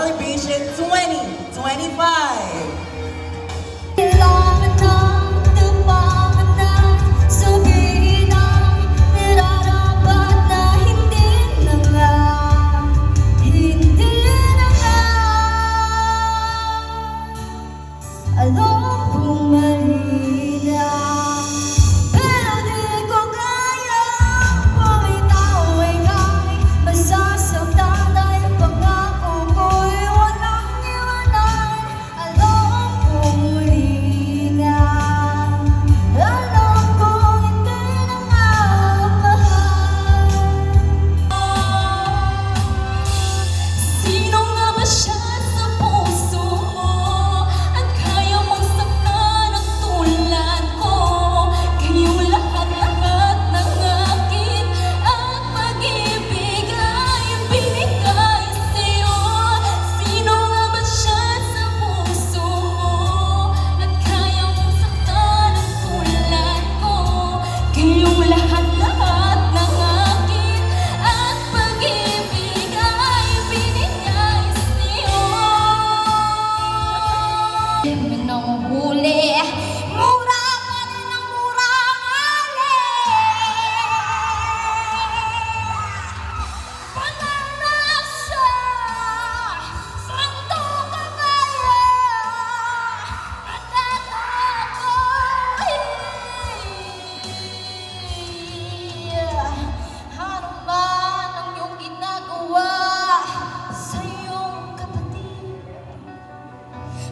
Celebration 2025.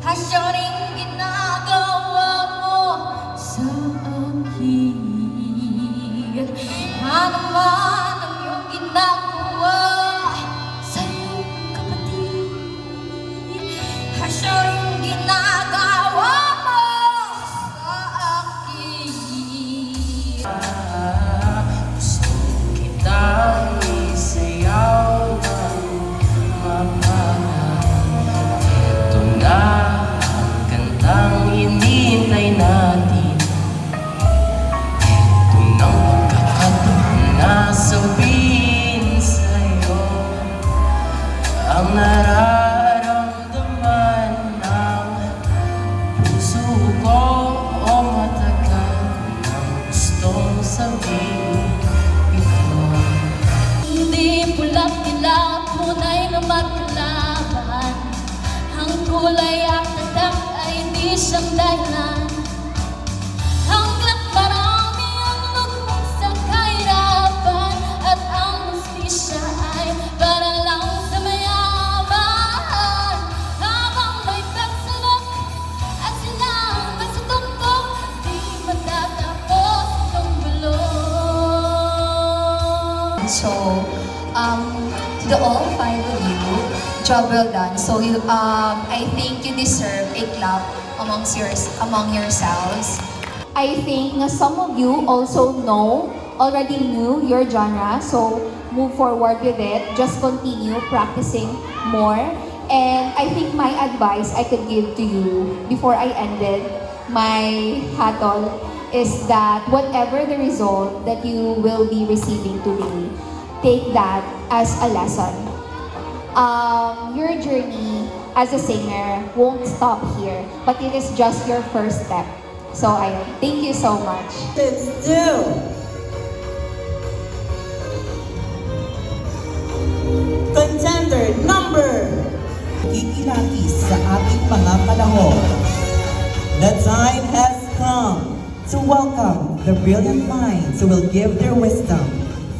Hasya rin ginagawa mo sa akin. Ano man ang iyong ginagawa sa iyong kapatid. Hasya rin ginagawa mo sa akin. Gusto kitang isayaw ng mapagod. Ito na ang hinintay natin. Ito nang pagkakataon na sabihin sa'yo ang nararamdaman ng puso ko. O matagal nang gustong sabihin ito. Hindi pula't dilaw, tunay na maglaban. Ang kulay at tatak ay di siyang dahilan. Hangga't marami ang lugmok sa kahirapan, at ang hustisya ay para lang sa mayaman. Habang may pagsulok at silang nasa tuktok, di matatapos itong gulo. So, to the all five of you, job well done. So I think you deserve a clap among yourselves. I think na some of you also already knew your genre, so move forward with it. Just continue practicing more. And I think my advice I could give to you before I ended my huddle is that whatever the result that you will be receiving today, take that as a lesson. Your journey as a singer won't stop here, but it is just your first step. So thank you so much. Let's do. Contender number kikilati sa ating mga panahon. The time has come to welcome the brilliant minds who will give their wisdom,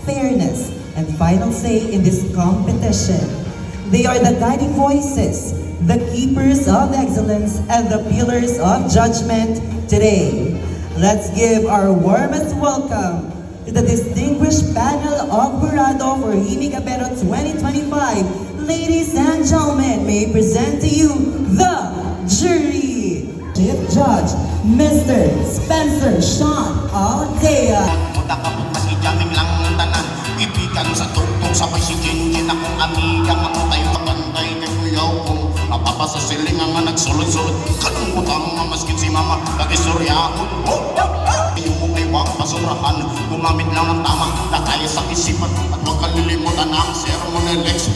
fairness, and final say in this competition. They are the guiding voices, the keepers of excellence, and the pillars of judgment today. Let's give our warmest welcome to the distinguished panel of Jurado for Himig Abero 2025. Ladies and gentlemen, may I present to you the jury. Chief Judge, Mr. Spencer Sean Aldea. Ibigan sa tugtog sabay si Jinjin akong amiga nga tayo kabantay kay kuyaw kong mapapasa siling nga nagsulod-sulod kanungutang mamaskin si mama nag-istoryahon yung ay wag pasurahan gumamit lang ng tama na kaya sa isipan at wag kalilimutan ang sermon ng Lex.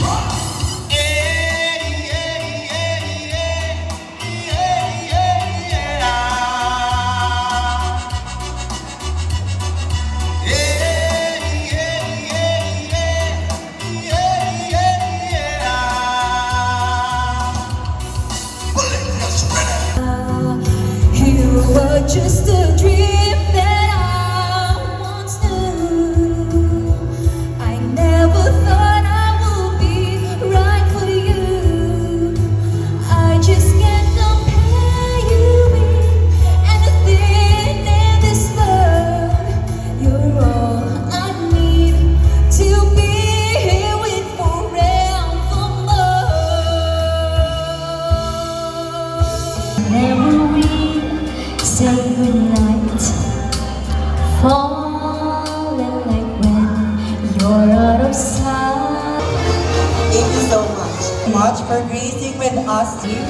Much for gracing with us, team.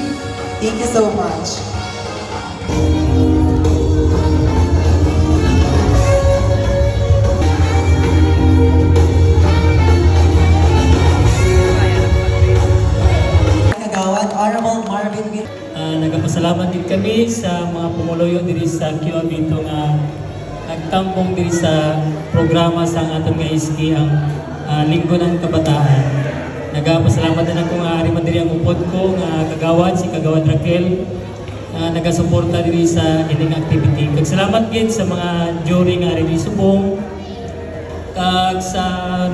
Thank you so much. Kagawad Honorable Marvin Will. Nagapasalamat din kami sa mga pumuluyo diri sa QA dito nga nagtampong diri sa programa sa atong nga SK ang Linggo ng Kabataan. Nagapasalamat din ako nga ari man diri ang upod ko nga kagawad si Kagawad Raquel nagasuporta diri sa ining activity. Kag salamat gid sa mga jury nga ari subong kag sa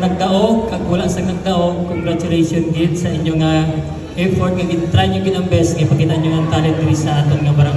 nagdaog kag wala sa nagdaog, congratulations gid sa inyo nga effort nga gid try nyo gid ang best nga pakita nyo ang talent diri sa atong nga barangay.